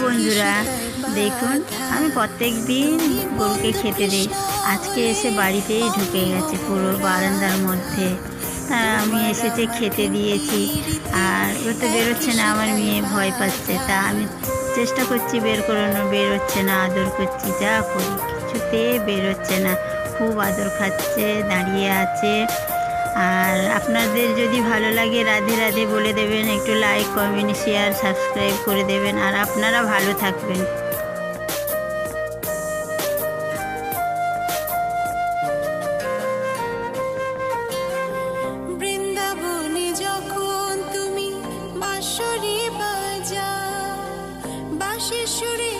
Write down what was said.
বন্ধুরা, দেখুন আমি প্রত্যেক দিন গরুকে খেতে দিই। আজকে এসে বাড়িতেই ঢুকে গেছে পুরো বারান্দার মধ্যে। তা আমি এসেছে খেতে দিয়েছি, আর ও তো বেরোচ্ছে না, আমার মেয়ে ভয় পাচ্ছে। তা আমি চেষ্টা করছি বের করানো, বেরোচ্ছে না। আদর করছি, যা করি কিছুতে বেরোচ্ছে না। খুব আদর খাচ্ছে, দাঁড়িয়ে আছে। আর আপনাদের যদি ভালো লাগে রাধে রাধে বলে দেবেন, একটু লাইক কমেন্ট শেয়ার সাবস্ক্রাইব করে দেবেন। আর আপনারা ভালো থাকবেন। বৃন্দাবনে যখন তুমি বাঁশরি বাজাও, বাঁশির সুরে